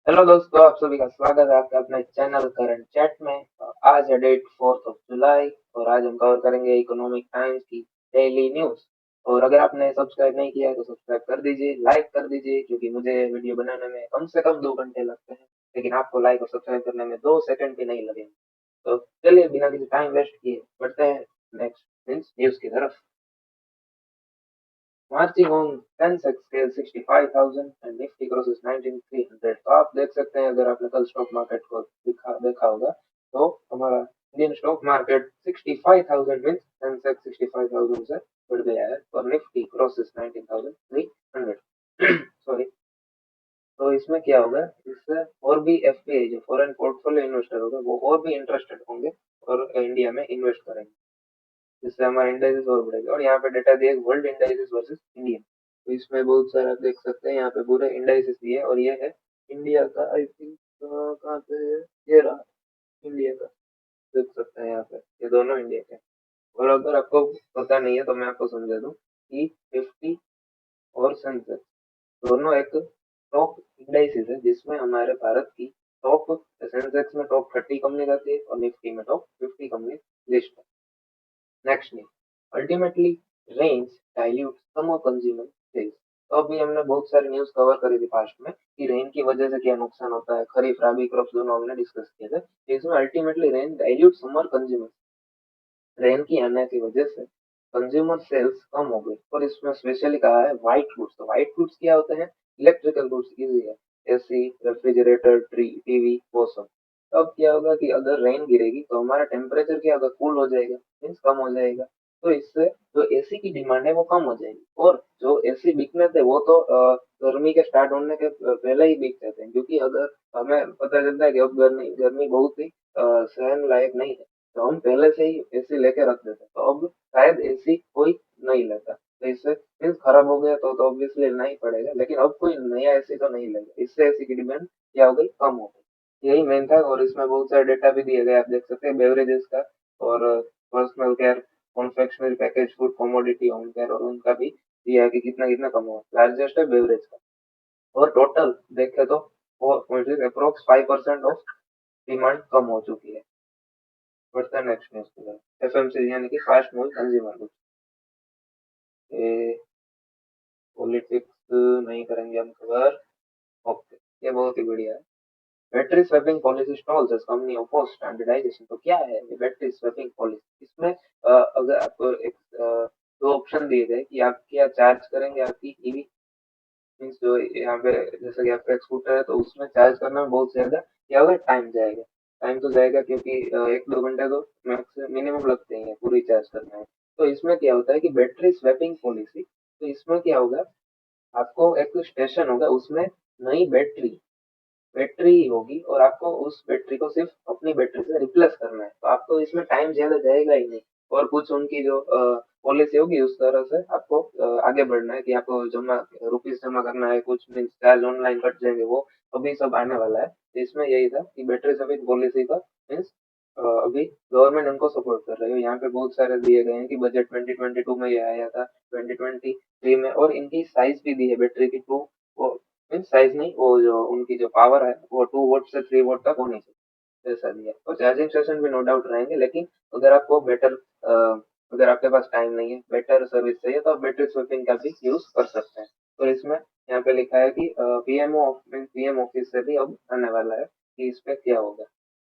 Hello दोस्तों, आप सभी का स्वागत है आपका अपने चैनल करंट चैट में। आज है डेट 4 जुलाई और आज हम कवर करेंगे इकोनॉमिक टाइम्स की डेली न्यूज। और अगर आपने सब्सक्राइब नहीं किया है तो सब्सक्राइब कर दीजिए, लाइक कर दीजिए, क्योंकि मुझे वीडियो बनाने में कम से कम 2 घंटे लगते हैं, लेकिन आपको लाइक और सब्सक्राइब करने में 2 सेकंड भी नहीं लगेंगे। तो चलिए बिना किसी टाइम वेस्ट किए बढ़ते हैं नेक्स्ट न्यूज की तरफ। Marching on Sensex scales 65,000 and Nifty crosses 19,300। तो आप देख सकते हैं, अगर आपने कल स्टॉक मार्केट को देखा होगा तो हमारा Indian stock market 65,000 means Sensex 65,000 से बढ़ गया है और निफ्टी क्रॉसेस 19,300। सॉरी। तो इसमें क्या होगा, इससे और भी एफपीआई जो फॉरेन पोर्टफोलियो इन्वेस्टर होगा वो और भी इंटरेस्टेड होंगे और इंडिया में इन्वेस्ट करेंगे, जिससे हमारा इंडाइसिस और बढ़ेगा। और यहाँ पे डेटा दिए वर्ल्ड इंडाइसिस वर्सेस इंडियन। तो इसमें बहुत सारा देख सकते हैं, यहाँ पे पूरे इंडाइसिस दिए और ये है इंडिया का। आई थिंक कहाँ पे है, ये रहा इंडिया का। देख सकते हैं यहाँ पे ये दोनों इंडिया के। और अगर आपको पता नहीं है तो मैं आपको समझा दूं कि 50 और सेंसेक्स दोनों एक टॉप इंडाइसिस है, जिसमें हमारे भारत की टॉप सेंसेक्स में टॉप 30 कंपनी रहती है और निफ्टी में टॉप 50 कंपनी लिस्ट है। Next news, ultimately range dilute some of consumer sales. तो अभी हमने बहुत सारी न्यूज कवर करी थी पास्ट में कि रेन की वजह से क्या नुकसान होता है, खरीफ राबी क्रॉप्स दोनों हमने डिस्कस किए थे। तो इसमें ultimately rain dilute summer consumer, rain की आने की वजह से कंज्यूमर सेल्स कम हो गई। और इसमें स्पेशली कहा है व्हाइट गुड्स। तो व्हाइट गुड्स क्या होते हैं, इलेक्ट्रिकल गुड्स, इजी है, एसी, रेफ्रिजरेटर, टीवी, वो सब। तो अब क्या होगा कि अगर रेन गिरेगी तो हमारा टेम्परेचर क्या होगा, कूल हो जाएगा, मीन्स कम हो जाएगा। तो इससे जो एसी की डिमांड है वो कम हो जाएगी। और जो एसी बिकने थे वो तो गर्मी के स्टार्ट होने के पहले ही बिक जाते हैं, क्योंकि अगर हमें पता चलता है कि अब गर्मी गर्मी बहुत ही सहन लायक नहीं है, तो हम पहले से ही एसी लेके रख देते हैं। तो अब शायद एसी कोई नहीं लेता, तो इससे मीन्स खराब हो गया तो ऑब्वियसली लेना ही पड़ेगा, लेकिन अब कोई नया एसी तो नहीं लेगा, इससे एसी की डिमांड क्या हो गई, कम हो गई। यही मेन था। और इसमें बहुत सारे डेटा भी दिए गए, आप देख सकते हैं बेवरेजेस का और personal care, confectionery package food, commodity, home care, और उनका भी दिया है कि कितना कितना कम हुआ। लार्जेस्ट है बेवरेज का। और टोटल देखे तो अप्रोक्स 5% ऑफ डिमांड कम हो चुकी है। बढ़ते हैं नेक्स्ट न्यूज की तरफ। एफएमसीजी यानी कि फास्ट मूविंग कंज्यूमर गुड्स। ये पॉलिटिक्स नहीं करेंगे हम कवर। ओके, ये बहुत ही बढ़िया है। Battery swapping policy stalls as company oppose standardisation. तो क्या है ये बैटरी स्वैपिंग पॉलिसी? इसमें अगर आपको एक दो ऑप्शन दिए गए कि आप क्या चार्ज करेंगे आपकी ईवी, मीन्स जो यहाँ पे जैसे कि आपका एक स्कूटर है तो उसमें चार्ज करने में बहुत ज्यादा क्या होगा, टाइम जाएगा। टाइम तो जाएगा क्योंकि 1-2 घंटे तो मैक्स मिनिमम लगते हैं पूरी चार्ज करने में। तो इसमें क्या होता है कि बैटरी स्वैपिंग पॉलिसी, तो इसमें क्या होगा, आपको एक स्टेशन होगा, उसमें नई बैटरी बैटरी होगी और आपको उस बैटरी को सिर्फ अपनी बैटरी से रिप्लेस करना है। तो आपको इसमें टाइम ज्यादा जाएगा ही नहीं। और कुछ उनकी जो पॉलिसी होगी उस तरह से आपको आगे बढ़ना है कि आपको जमा रुपीज जमा करना है, कुछ मीन्स चार्ज ऑनलाइन कट जाएंगे, वो अभी सब आने वाला है। तो इसमें यही था कि बैटरी समेत पॉलिसी का मीन्स अभी गवर्नमेंट उनको सपोर्ट कर रही है। यहाँ पे बहुत सारे दिए गए हैं कि बजट 2022 में ये आया था, 2023 में। और इनकी साइज भी दी है बैटरी की, टू मीन्स साइज नहीं, वो जो उनकी जो पावर है वो 2 वोट से 3 वोट तक होनी चाहिए, ऐसा दिया। और चार्जिंग स्टेशन भी नो डाउट रहेंगे, लेकिन अगर आपको बेटर अगर आपके पास टाइम नहीं है, बेटर सर्विस चाहिए, तो आप बैटरी स्वैपिंग का भी यूज कर सकते हैं। और इसमें यहाँ पे लिखा है कि पीएमओ मीन्स पीएम ऑफिस से भी अब आने वाला है कि इस पे क्या होगा,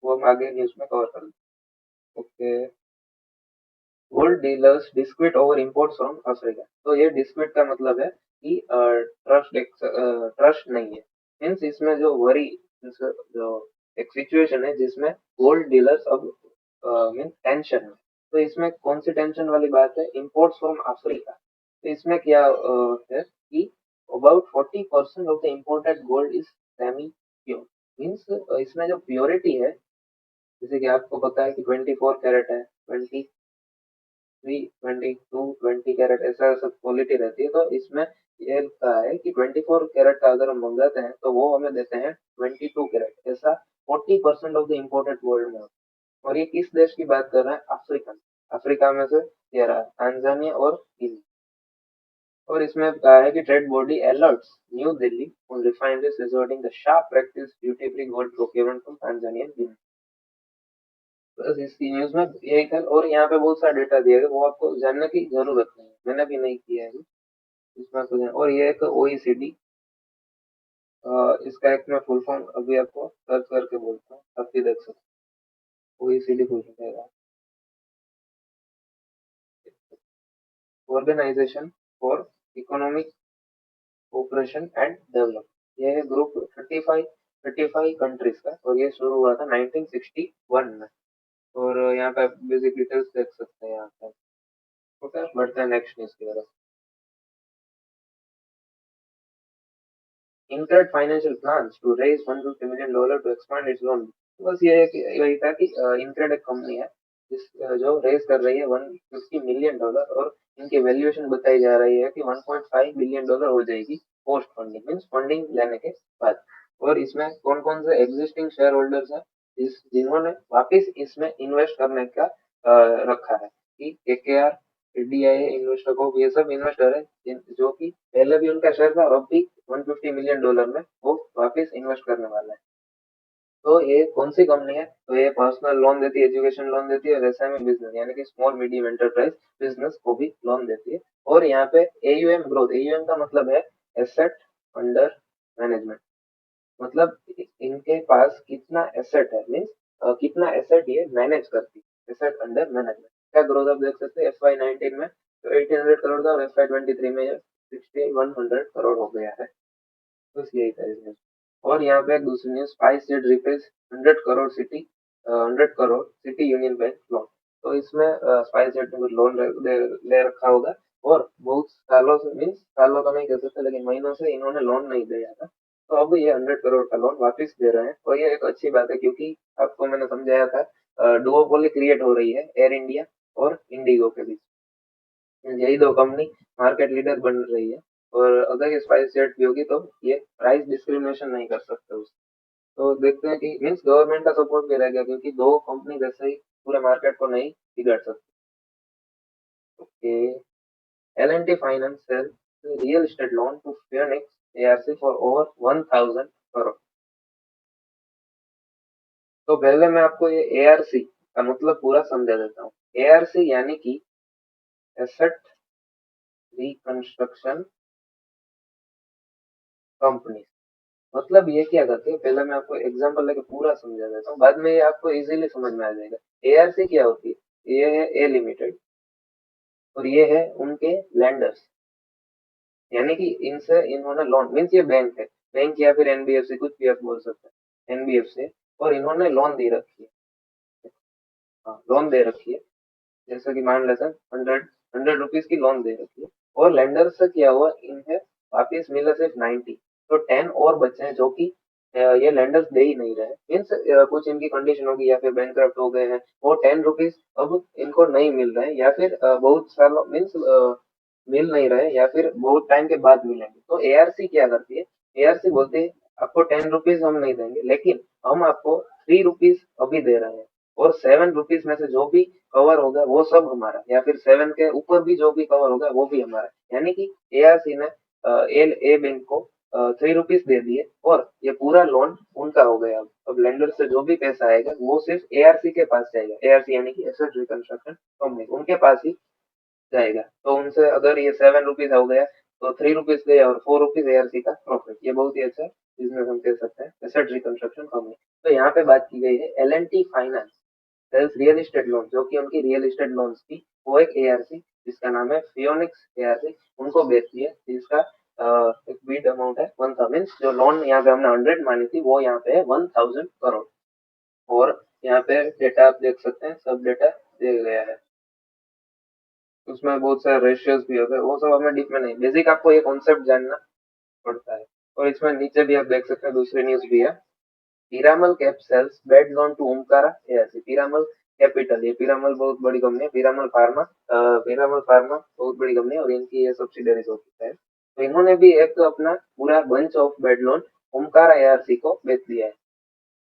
वो हम आगे न्यूज में कवर कर लेंगे। Okay. Gold dealers dispute over imports from Africa. तो ये डिस्प्यूट का मतलब है कि ट्रस्ट नहीं है, मीन्स इसमें जो वरी, जो एक सिचुएशन है जिसमें गोल्ड डीलर्स अब मीन्स टेंशन है। तो इसमें कौन सी टेंशन वाली बात है, इंपोर्ट्स फ्रॉम अफ्रीका। तो इसमें क्या है कि about 40% of the imported gold is semi pure, means इसमें जो प्योरिटी है, जैसे कि आपको पता है कि 24 कैरेट है, 20 22 20 कैरेट ऐसा सब क्वालिटी रहती है। तो इसमें ये लिखा है कि 24 कैरेट का अगर हम मंगाते हैं तो वो हमें देते हैं 22 कैरेट, ऐसा 40% ऑफ द इम्पोर्टेड गोल्ड में। और ये किस देश की बात कर रहे हैं, अफ्रीकन, अफ्रीका में से ये रहा, तांजानिया और गिनी। और इसमें कहा है कि trade body alerts new Delhi on refineries resorting the sharp practice duty free gold procurement from Tanzanian. बस इसकी न्यूज में यही था, और यहाँ पे बहुत सारा डेटा दिया है, वो आपको जानने की जरूरत नहीं है, मैंने भी नहीं किया है अभी। इसमें कुछ है। और ये एक ओईसीडी, इसका एक मैं फुल फॉर्म अभी आपको सर्च करके बोलता हूँ, आप भी देख सकते हो। OECD full form, organisation for economic cooperation and develop. ये है ग्रुप 35 कंट्रीज का, और ये शुरू हुआ था 1961 में। और यहाँ पे आप बेसिक डिटेल्स देख सकते हैं यहाँ पे। ओके, बढ़ते हैं नेक्स्ट न्यूज की तरफ। InCred Financial plans to raise $150 million to expand its loan। बस ये है कि वही था कि InCred एक कंपनी है जो रेज कर रही है $150 million, और इनकी वैल्यूएशन बताई जा रही है कि $1.5 billion हो जाएगी पोस्ट फंडिंग, मीन्स फंडिंग लेने के बाद। और इसमें कौन कौन से एग्जिस्टिंग शेयर होल्डर्स हैं जिन्होंने वापस इसमें इन्वेस्ट करने का रखा है, कि KKR, DIA इन्वेस्टर को, ये सब इन्वेस्टर है जो कि पहले भी उनका शेयर था और अब भी $150 million में वो वापस इन्वेस्ट करने वाला है। तो ये कौन सी कंपनी है? तो ये पर्सनल लोन देती है, एजुकेशन लोन देती है, और एसएमई बिजनेस यानी कि स्मॉल मीडियम एंटरप्राइज बिजनेस को भी लोन देती है। और यहाँ पे AUM ग्रोथ, AUM का मतलब है एसेट अंडर मैनेजमेंट, मतलब इनके पास कितना एसेट है, मीन्स कितना एसेट ये मैनेज करती है, एसेट अंडर मैनेजमेंट का ग्रोथ आप देख सकते हैं। FY19 में तो 1800 करोड़ था, और FY23 में 6100 करोड़ हो गया है। बस यही था इसमें। और यहाँ पे एक दूसरी news, spice jet रिपेज 100 crore city union bank loan. तो इसमें स्पाइस जेट ने कुछ लोन ले रखा होगा, और बहुत सालों से, मीन्स सालों का नहीं कह सकते, लेकिन महीनों से इन्होंने लोन नहीं दिया था। तो अब ये 100 करोड़ का लोन वापस दे रहे हैं, और ये एक अच्छी बात है, क्योंकि आपको मैंने समझाया था डुओपोली क्रिएट हो रही है एयर इंडिया और इंडिगो के बीच। यही दो कंपनी मार्केट लीडर बन रही है, और अगर ये स्पाइस जेट भी होगी तो ये प्राइस डिस्क्रिमिनेशन नहीं कर सकते उस। तो देखते हैं कि मीन्स गवर्नमेंट का सपोर्ट भी रहेगा, क्योंकि दो कंपनी जैसे ही पूरे मार्केट को नहीं बिगाड़ सकते। Okay, L&T finance real estate loan to Phoenix ARC for over 1000 crore. तो पहले मैं आपको ये ARC का मतलब पूरा समझा देता हूँ। ARC यानी कि एसेट रिकंस्ट्रक्शन कंपनी। मतलब ये क्या करती है, पहले मैं आपको एग्जांपल लेके पूरा समझा देता हूँ, बाद में ये आपको इजीली समझ में आ जाएगा। ARC क्या होती है? ये है ए लिमिटेड, और ये है उनके लैंडर्स, यानी कि इनसे इन्होंने लोन, मीन्स ये बैंक है, बैंक या फिर NBFC, कुछ भी आप बोल सकते हैं, NBFC, और इन्होंने लोन दे रखी है। हाँ, लोन दे रखी है, जैसे कि मान लेते हैं 100 रुपीज की लोन दे रखी है, और लेंडर से क्या हुआ, इन्हें वापिस मिला सिर्फ 90। तो 10 और बचे हैं जो कि ये लेंडर्स दे ही नहीं रहे, मीन्स कुछ इनकी कंडीशन होगी, या फिर बैंक हो गए हैं, वो 10 रुपीज अब इनको नहीं मिल रहे हैं, या फिर बहुत सालों, मीन्स मिल नहीं रहे, या फिर बहुत टाइम के बाद मिलेंगे। तो ARC क्या करती है? ARC बोलती है आपको 10 रुपीज हम नहीं देंगे, लेकिन हम आपको 3 रुपीज अभी दे रहे हैं, और 7 रुपीज में से जो भी कवर होगा वो सब हमारा, या फिर 7 के ऊपर भी जो भी कवर होगा वो भी हमारा। यानी कि ARC ने ए बैंक को 3 रुपीज दे दिए, और ये पूरा लोन उनका हो गया। अब लेंडर से जो भी पैसा आएगा वो सिर्फ ARC के पास जाएगा, ARC यानी कि एसेट रिकंस्ट्रक्शन कंपनी, उनके पास ही जाएगा। तो उनसे अगर ये 7 रुपीज हो गया, तो 3 रुपीज गया, और 4 रुपीज ARC का प्रॉफिट। ये बहुत ही अच्छा बिजनेस हम कह सकते हैं, एसेट रिकंस्ट्रक्शन कंपनी। तो यहाँ पे बात की गई है L&T finance sells real estate loan, जो कि उनकी रियल एस्टेट लोन्स की वो एक ARC जिसका नाम है फियोनिक्स ARC, उनको बेचती है, जिसका एक बिड अमाउंट है 1000, मीन्स जो लोन यहाँ पे हमने 100 मानी थी वो यहाँ पे है 1000 करोड़। और यहाँ पे डेटा आप देख सकते हैं, सब डेटा दिया गया है, उसमें बहुत सारे रेशियोज भी होते हैं, वो सब हमें डीप में नहीं, बेसिक आपको ये कॉन्सेप्ट जानना पड़ता है। और इसमें नीचे भी आप देख सकते हैं दूसरी न्यूज भी है, Piramal cap sells bad loan to Omkara ARC। Piramal capital, ये पीरामल बहुत बड़ी कंपनी है, पीरामल फार्मा बहुत बड़ी कंपनी है, और इनकी ये सब्सिडरीज होती है। तो इन्होंने भी एक अपना पूरा bunch of bed loan Omkara ARC को बेच दिया है।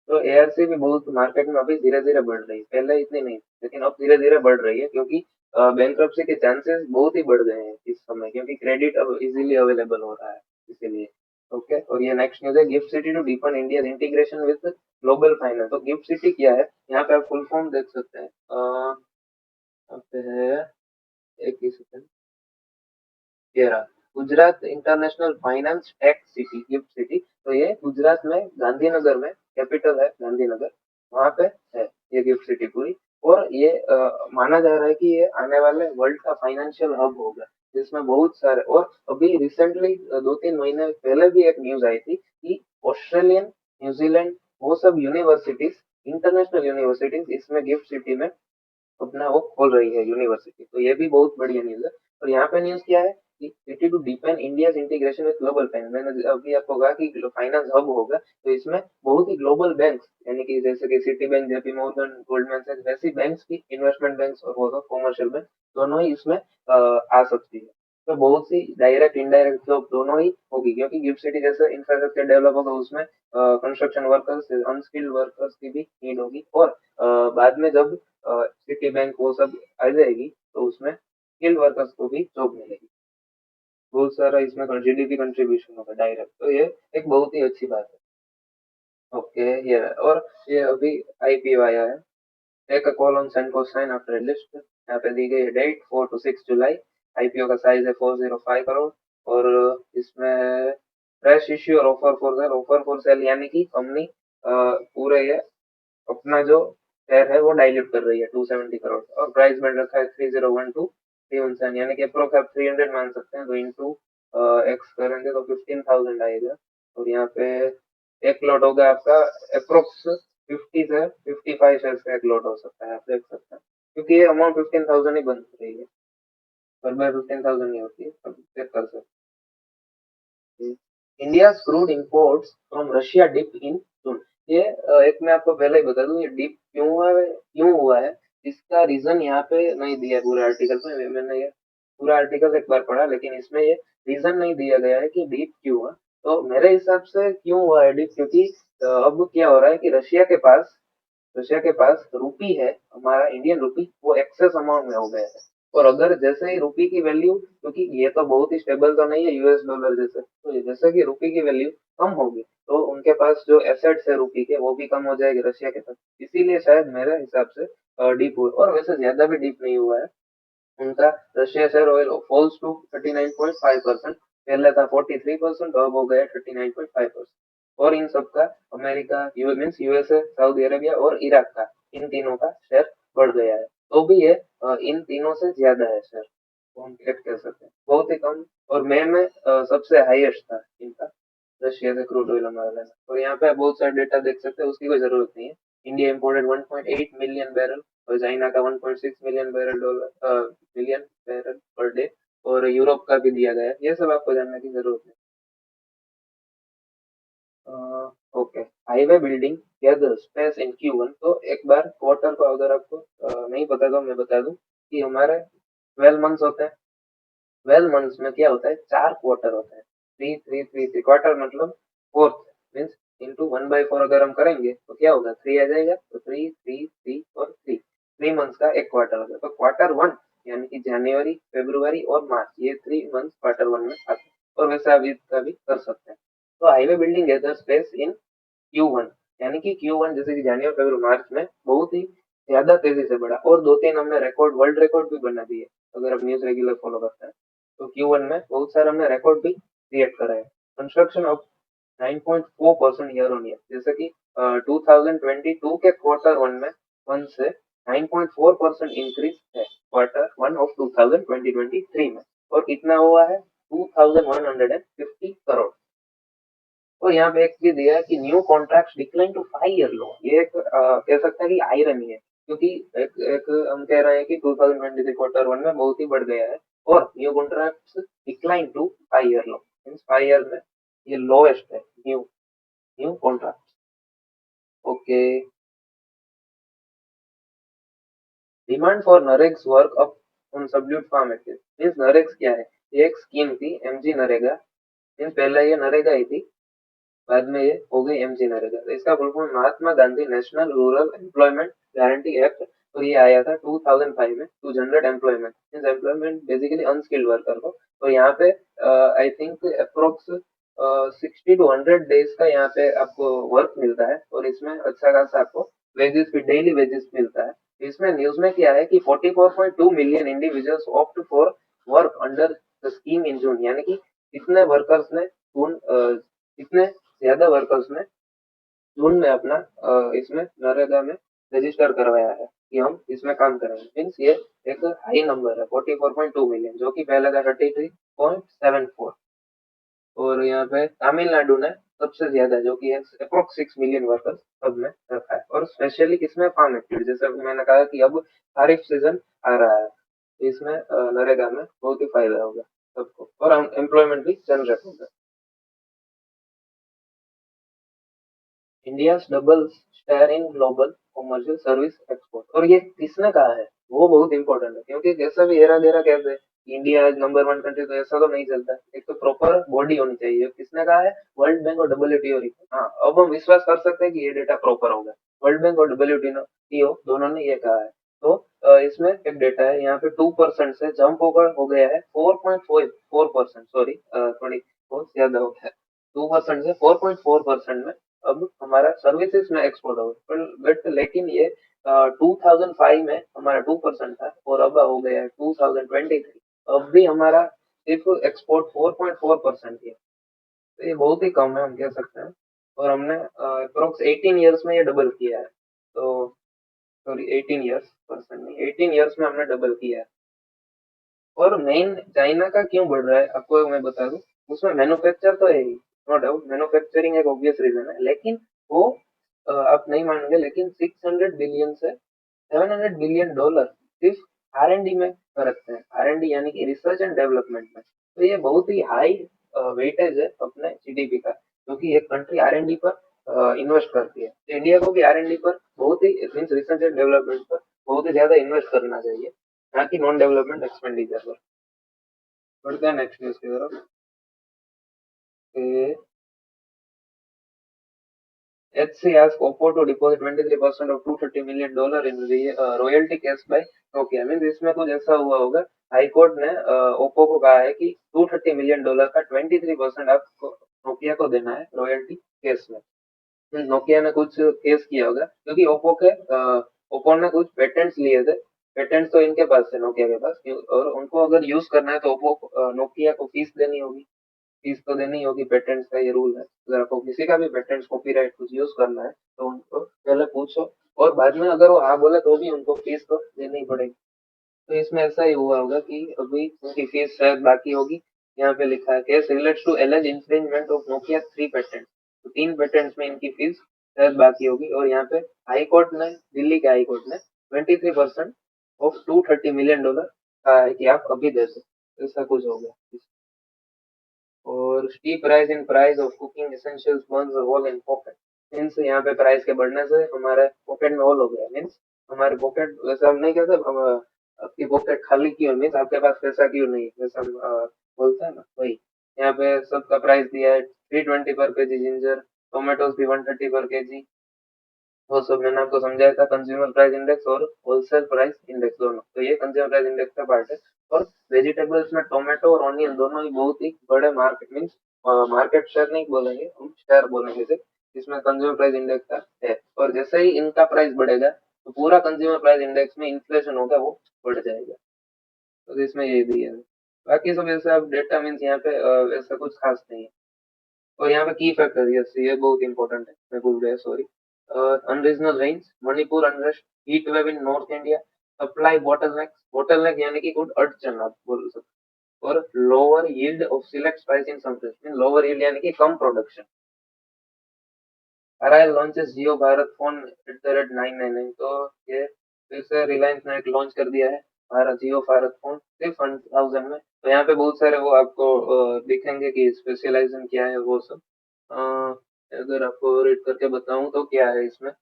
तो ARC भी बहुत मार्केट में अभी धीरे धीरे बढ़ रही है, पहले इतनी नहीं, लेकिन अब धीरे धीरे बढ़ रही है, क्योंकि बैंक्रप्सी के चांसेस बहुत ही बढ़ गए हैं इस समय, क्योंकि क्रेडिट अब इजीली अवेलेबल हो रहा है इसीलिए। ओके, और ये नेक्स्ट न्यूज़ है, GIFT City to deepen India integration with global finance. तो गिफ्ट सिटी क्या है, यहाँ पे आप फुल फॉर्म देख सकते हैं। यहाँ पे है, एक ही सेकंड, ये रहा, Gujarat international finance tech city, gift city. तो ये गुजरात में गांधीनगर में, कैपिटल है गांधीनगर, वहां पे है ये गिफ्ट सिटी पूरी। और ये माना जा रहा है कि ये आने वाले वर्ल्ड का फाइनेंशियल हब होगा, जिसमें बहुत सारे, और अभी रिसेंटली 2-3 महीने पहले भी एक न्यूज आई थी कि ऑस्ट्रेलियन, न्यूजीलैंड, वो सब यूनिवर्सिटीज, इंटरनेशनल यूनिवर्सिटीज इसमें गिफ्ट सिटी में अपना वो खोल रही है यूनिवर्सिटी। तो ये भी बहुत बढ़िया न्यूज़ है। और यहाँ पे न्यूज़ क्या है कि Citi to deepen India's integration with global finance. मैंने अभी आपको कहा कि फाइनेंस हब होगा, तो इसमें बहुत ही ग्लोबल बैंक्स, यानी कि जैसे कि Citibank, JP Morgan, Goldman सैक्स, वैसी बैंक्स की, इन्वेस्टमेंट बैंक्स और वो कॉमर्शियल बैंक, दोनों ही इसमें आ सकती है। तो बहुत सी डायरेक्ट इंडायरेक्ट जॉब दोनों ही होगी, क्योंकि गिफ्ट सिटी जैसे इंफ्रास्ट्रक्चर डेवलप होगा, उसमें कंस्ट्रक्शन वर्कर्स, अनस्किल्ड वर्कर्स की भी नीड होगी। और बाद में जब सिटी बैंक वो सब आ जाएगी, तो उसमें स्किल्ड वर्कर्स को भी जॉब मिलेगी। बहुत सारा इसमें जीडीपी कंट्रीब्यूशन होगा डायरेक्ट, तो ये एक बहुत ही अच्छी बात है। ओके, ये और ये अभी आईपीओ आया है। Take a call on cent sign after list, यहाँ पे दी गई है डेट 4 to 6 जुलाई। आईपीओ का साइज है 405 करोड़। और इसमें फ्रेश इश्यू और ऑफर फॉर सेल, यानी कि कंपनी पूरे ये अपना जो शेयर है वो डाइल्यूट कर रही है 270 करोड़, और प्राइस बैंड रखा है 3012 317, यानी कि अप्रोक्स आप 300 मान सकते हैं। तो इंटू एक्स करेंगे तो 15,000 आएगा। और यहाँ पे एक लॉट होगा आपका अप्रोक्स 50 से 55 शेयर का एक लॉट हो सकता है, आप देख सकते हैं, क्योंकि ये अमाउंट 15,000 ही बन रही है, पर बाय 15,000 नहीं होती है, अब चेक कर सकते हैं। India crude imports from Russia dip in June. ये एक मैं आपको पहले ही बता दूं, ये डिप क्यों हुआ है, इसका रीजन यहाँ पे नहीं दिया है पूरे आर्टिकल में। मैंने ये पूरा आर्टिकल एक बार पढ़ा, लेकिन इसमें ये रीजन नहीं दिया गया है कि डिप क्यों हुआ। तो मेरे हिसाब से क्यों हुआ है डिप, क्योंकि अब क्या हो रहा है कि रशिया के पास रूपी है, हमारा इंडियन रूपी, वो एक्सेस अमाउंट में हो गया है। और अगर जैसे ही रूपी की वैल्यू, क्योंकि ये तो बहुत ही स्टेबल तो नहीं है यूएस डॉलर जैसे, तो जैसे कि रूपी की वैल्यू कम होगी, तो उनके पास जो एसेट्स है रूपी के, वो भी कम हो जाएंगे रशिया के पास। इसीलिए शायद मेरे हिसाब से डीप हुआ, और वैसे ज्यादा भी डीप नहीं हुआ है उनका। Russia share oil falls to 39.5%, पहले था 43%, अब हो गया 39.5%। और इन सब का America, means USA, Saudi Arabia और इराक का, इन तीनों का शेयर बढ़ गया है। तो भी ये इन तीनों से ज्यादा है शेयर, तो हम कह सकते हैं बहुत ही कम। और में सबसे हाईएस्ट था इनका, रशिया से क्रूड ऑयल हमारा लेना। और यहाँ पे आप बहुत सारे डेटा देख सकते हैं, उसकी कोई जरूरत नहीं है। इंडिया इंपोर्टेड 1.8 मिलियन बैरल, और चाइना का 1.6 million barrel million barrel per day, और यूरोप का भी दिया गया है। ये सब आपको जानने की जरूरत नहीं। Okay, highway building gather space in Q1। तो एक बार क्वार्टर को अगर आपको नहीं पता तो मैं बता दूं कि हमारे 12 मंथ्स होते हैं। 12 मंथ्स में क्या होता है, 4 क्वार्टर होता है, 3 3 3 3 क्वार्टर, मतलब फोर्थ, मीन्स इंटू 1/4 अगर हम करेंगे तो क्या होगा, 3 आ जाएगा। तो 3 3 3 और 3 मंथ्स का एक क्वार्टर होगा। तो Q1, यानी कि जनवरी, फरवरी और मार्च, ये 3 मंथ्स Q1 में आते हैं। और वैसे आप इसका भी कर सकते हैं। तो highway building gather space in Q1, यानी कि Q1 जैसे कि जनवरी, फरवरी, मार्च में बहुत ही ज्यादा तेजी से बढ़ा, और 2-3 हमने रिकॉर्ड, वर्ल्ड रिकॉर्ड भी बना दिए, अगर आप न्यूज रेगुलर फॉलो करते हैं। तो Q1 में बहुत सारे हमने रिकॉर्ड भी क्रिएट करा है। Construction of 9.4% year on year, जैसे कि 2022 के Q1 में 1 से 9.4% इंक्रीज है Q1 ऑफ 2023 में। और कितना हुआ है, 2150 करोड़। तो यहाँ पे एक चीज दिया है कि new contract decline to 5 year low. ये एक कह सकते हैं कि आयरनी है, क्योंकि एक हम कह रहे हैं कि 2023 Q1 में बहुत ही बढ़ गया है, और new contract decline to 5 year low, means 5 year में ये लोएस्ट है new new contract. Okay, demand for NREGS work up on subdued farm active. Means NREGS क्या है, ये एक स्कीम थी, एमजी नरेगा। मीन्स पहले ये नरेगा ही थी, बाद में ये हो गई एमजी नरेगा। तो इसका full form Mahatma Gandhi national rural employment guarantee act और ये आया था 2005 में to generate employment, means employment basically unskilled worker को। और यहाँ पे I think approx 60 to 100 days का यहाँ पे आपको वर्क मिलता है, और इसमें अच्छा खासा आपको वेजेस भी, डेली वेजेस मिलता है। इसमें न्यूज में क्या है कि 44.2 million individuals opt for work under the scheme in June, यानी कि इतने वर्कर्स ने इतने ज्यादा वर्कर्स ने जून में अपना इसमें नरेगा में रजिस्टर करवाया है कि हम इसमें काम करेंगे। मीन्स ये एक हाई नंबर है 44.2 मिलियन, जो कि पहले था 33.74। और यहाँ पे तमिलनाडु ने सबसे ज्यादा, जो कि अप्रोक्स 6 मिलियन वर्कर्स सब में रखा है। और स्पेशली किसमें, फार्म एक्टिविटी, जैसे अभी मैंने कहा कि अब खरीफ सीजन आ रहा है, तो इसमें नरेगा में बहुत ही फायदा होगा सबको, और एम्प्लॉयमेंट भी जनरेट होगा। India double share in global commercial service export, और ये किसने कहा है वो बहुत इंपॉर्टेंट है, क्योंकि जैसा भी हेरा गेरा कहते हैं India is number one country, तो ऐसा तो नहीं चलता। एक तो प्रॉपर बॉडी होनी चाहिए। किसने कहा है? वर्ल्ड बैंक और डब्ल्यूटीओ। हाँ, अब हम विश्वास कर सकते हैं कि ये डेटा प्रॉपर होगा। वर्ल्ड बैंक और डब्ल्यूटीओ दोनों ने ये कहा है। तो इसमें एक डेटा है यहाँ पे 2% से जंप होकर हो गया है 4.4%, सॉरी थोड़ी बहुत ज्यादा हो गया है। 2% से 4.4% में अब हमारा सर्विसेज में एक्सपोर्ट हो गया। पर बट लेकिन ये 2005 में हमारा 2% था, और अब हो गया है 2023, अब भी हमारा सिर्फ एक्सपोर्ट 4.4% ही है। तो ये बहुत ही कम है, हम कह सकते हैं। और हमने अप्रोक्स 18 ईयर्स में ये डबल किया है। तो सॉरी 18 ईयर्स, परसेंट नहीं, 18 ईयर्स में हमने डबल किया है। और मेन चाइना का क्यों बढ़ रहा है आपको मैं बता दूं। उसमें मैन्युफैक्चर तो है ही, नो डाउट मैन्युफैक्चरिंग एक ऑब्वियस रीजन है, लेकिन वो आप नहीं मानेंगे, लेकिन 600 बिलियन से 700 बिलियन डॉलर सिर्फ R&D में खर्चते हैं। R&D यानी कि रिसर्च एंड डेवलपमेंट में। तो ये बहुत ही हाई वेटेज है अपने जीडीपी का, क्योंकि एक कंट्री R&D पर इन्वेस्ट करती है। तो इंडिया को भी R&D पर बहुत ही, मीन्स रिसर्च एंड डेवलपमेंट पर बहुत ही ज्यादा इन्वेस्ट करना चाहिए, ना कि नॉन डेवलपमेंट एक्सपेंडिचर पर। बढ़ते हैं नेक्स्ट न्यूज की तरफ। HC asked Oppo to deposit 23% of $230 million in royalty cash by Nokia। Mean इसमें कुछ ऐसा हुआ होगा, हाई कोर्ट ने ओप्पो को कहा है कि $230 million का 23% आपको नोकिया को देना है रॉयल्टी केस में। नोकिया ने कुछ केस किया होगा, क्योंकि ओप्पो ने कुछ पेटेंट्स लिए थे। पेटेंट्स तो इनके पास है, नोकिया के पास, और उनको अगर यूज करना है तो ओप्पो नोकिया को फीस देनी होगी। फीस तो देनी होगी, पेटेंट्स का ये रूल है। अगर आपको किसी का भी पेटेंट्स कॉपीराइट कुछ यूज करना है तो उनको पहले पूछो, और बाद में अगर वो हाँ बोले तो भी उनको फीस तो देनी ही पड़ेगी। तो इसमें ऐसा ही हुआ होगा कि अभी उनकी फीस शायद बाकी होगी। यहाँ पे लिखा है case relates to allege infringement of Nokia 3 patent. तो 3 पेटेंट्स में इनकी फीस शायद बाकी होगी, और यहाँ पे हाई कोर्ट ने, दिल्ली के हाई कोर्ट ने 23% ऑफ $230 million कहा है कि आप अभी दे दो। ऐसा कुछ हो गया। और steep rise in price of cooking essentials burns a hole in pocket. Means यहाँ पे प्राइस के बढ़ने से हमारे पॉकेट में होल हो गया। मीन्स हमारे पॉकेट, वैसे हम नहीं कहते हम आपकी पॉकेट खाली क्यों, मीन्स आपके पास पैसा क्यों नहीं, वैसे हम बोलते हैं ना, वही। यहाँ पे सबका प्राइस दिया है 320 पर केजी जिंजर, टोमेटोज भी 130 पर केजी। वो सब मैंने आपको समझाया था, कंज्यूमर प्राइस इंडेक्स और होलसेल प्राइस इंडेक्स दोनों। तो ये कंज्यूमर प्राइस इंडेक्स का पार्ट है। और वेजिटेबल्स में टोमेटो और ऑनियन दोनों ही बहुत ही बड़े मार्केट, मीन्स मार्केट शेयर नहीं बोलेंगे हम, शेयर बोलेंगे सिर्फ, इसमें कंज्यूमर प्राइस इंडेक्स का है। और जैसे ही इनका प्राइस बढ़ेगा तो पूरा कंज्यूमर प्राइस इंडेक्स में इन्फ्लेशन होगा, वो बढ़ जाएगा। तो इसमें ये भी है। बाकी सब ऐसे आप डेटा, मीन्स यहाँ पे ऐसा कुछ खास नहीं है। और यहाँ पे की फैक्टर, यस ये बहुत इंपॉर्टेंट है, मैं भूल गया, sorry. Unseasonal rains, Manipur unrest, heat wave in north India, supply bottleneck, bottleneck यानी कि कुछ अड़चन आप बोल सकते हो। और lower yield of select spice in some place, lower yield यानी कि कम प्रोडक्शन। RIL launches Jio Bharat phone @999। तो ये फिर से रिलायंस ने एक लॉन्च कर दिया है, भारत जियो भारत फोन सिर्फ 1000 में। तो यहाँ पे बहुत सारे वो आपको दिखेंगे कि स्पेशलाइजेशन क्या है वो सब। अ, अगर आपको रेट करके बताऊं तो क्या है इसमें,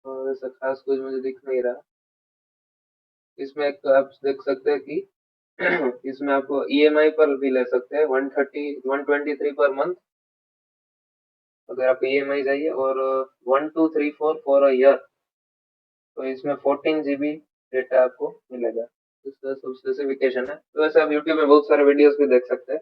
वैसे खास कुछ मुझे दिख नहीं रहा। इसमें एक आप देख सकते हैं कि इसमें आप EMI पर भी ले सकते हैं, 130 123 पर मंथ। अगर आपको EMI चाहिए और 1234 फॉर अ ईयर, तो इसमें 14 GB डेटा आपको मिलेगा। इसका सब स्पेसिफिकेशन है। तो वैसे आप यूट्यूब में बहुत सारे वीडियोस भी देख सकते हैं,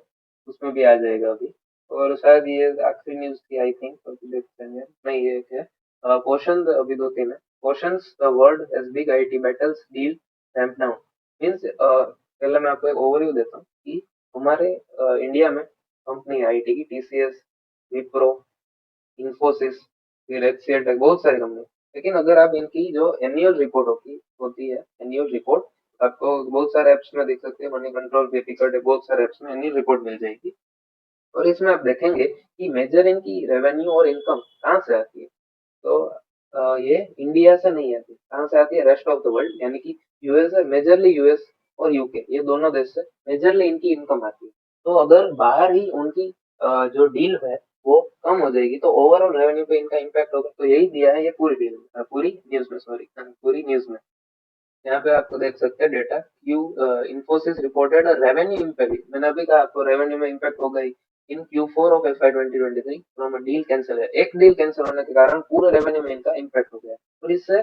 उसमें भी आ जाएगा अभी। और शायद ये आखिरी न्यूज थी आई थिंक, अभी देखते हैं। नहीं, ये क्या क्वेश्चन अभी दो तीन है। Questions the world as big IT battles deal ramp down. Means पहले मैं आपको एक ओवरव्यू देता हूँ कि हमारे इंडिया में कंपनी IT की TCS, विप्रो, इन्फोसिस, फिर HCL टेक, बहुत सारी कंपनी। लेकिन अगर आप इनकी जो एनुअल रिपोर्ट होती है एनुअल रिपोर्ट, आपको बहुत सारे ऐप्स में देख सकते हैं, मनी कंट्रोल पे, पिकट है, बहुत सारे ऐप्स में एनुअल रिपोर्ट मिल जाएगी। और इसमें आप देखेंगे कि मेजर इनकी रेवेन्यू और इनकम कहाँ से आती है। तो ये इंडिया से नहीं आती, कहाँ से आती है? रेस्ट ऑफ द वर्ल्ड, यानी कि यूएस है, मेजरली यूएस और यूके, ये दोनों देश से मेजरली इनकी इनकम आती है। तो अगर बाहर ही उनकी जो डील है वो कम हो जाएगी, तो ओवरऑल रेवेन्यू पे इनका इम्पैक्ट होगा। तो यही दिया है ये पूरी डील में, पूरी न्यूज में, सॉरी, पूरी न्यूज में। यहाँ पे आपको देख सकते हैं data Q. Infosys reported revenue impact, मैंने अभी कहा आपको रेवेन्यू में इम्पैक्ट होगा ही। इन Q4 of FY 2023 from a deal cancel है, एक डील कैंसिल होने के कारण पूरे रेवेन्यू में इनका इम्पैक्ट हो गया। और इससे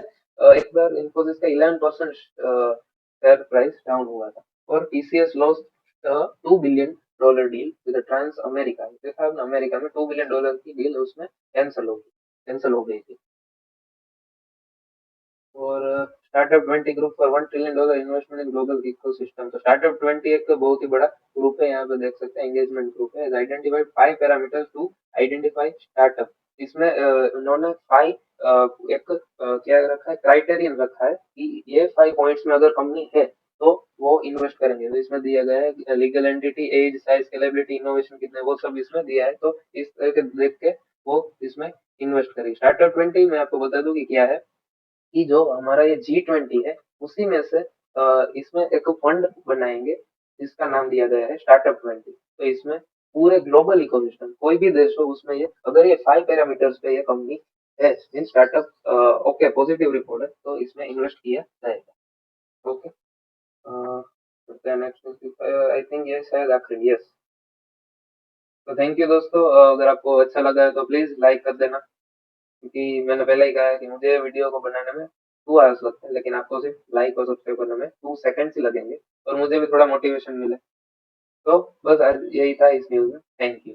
एक बार इन्फोसिस का 11% शेयर प्राइस डाउन हुआ था। और TCS lost $2 billion deal with Transamerica. देखा आपने, अमेरिका में $2 बिलियन की डील उसमें कैंसिल हो गई थी। और startup 20 group for $1 trillion investment in global ecosystem. तो स्टार्टअप 20 एक बहुत ही बड़ा ग्रुप है, यहाँ पे देख सकते हैं, एंगेजमेंट ग्रुप है। Identified 5 parameters to identify startup. इसमें उन्होंने 5 एक क्या रखा है, क्राइटेरियन रखा है कि ये 5 पॉइंट्स में अगर कंपनी है तो वो इन्वेस्ट करेंगे। तो इसमें दिया गया है legal entity, age, size, scalability, innovation कितने, वो सब इसमें दिया है। तो इस तरह के देख के वो इसमें इन्वेस्ट करेंगे। स्टार्टअप 20 मैं आपको बता दूं कि क्या है, कि जो हमारा ये G20 है, उसी में से इसमें एक फंड बनाएंगे जिसका नाम दिया गया है स्टार्टअप 20। तो इसमें पूरे ग्लोबल इकोसिस्टम, कोई भी देश हो, उसमें ये अगर ये 5 पैरामीटर्स पे ये कंपनी है इन स्टार्टअप, ओके, पॉजिटिव रिपोर्ट है, तो इसमें इन्वेस्ट किया जाएगा। ओके, नेक्स्ट आई थिंक ये शायद आखिरी, यस। तो थैंक यू दोस्तों, अगर आपको अच्छा लगा है तो प्लीज लाइक कर देना, क्योंकि मैंने पहले ही कहा है कि मुझे वीडियो को बनाने में 2 आवर्स लगते हैं, लेकिन आपको सिर्फ लाइक और सब्सक्राइब करने में 2 सेकंड्स ही लगेंगे, और मुझे भी थोड़ा मोटिवेशन मिले। तो बस आज यही था इस न्यूज में। Thank you.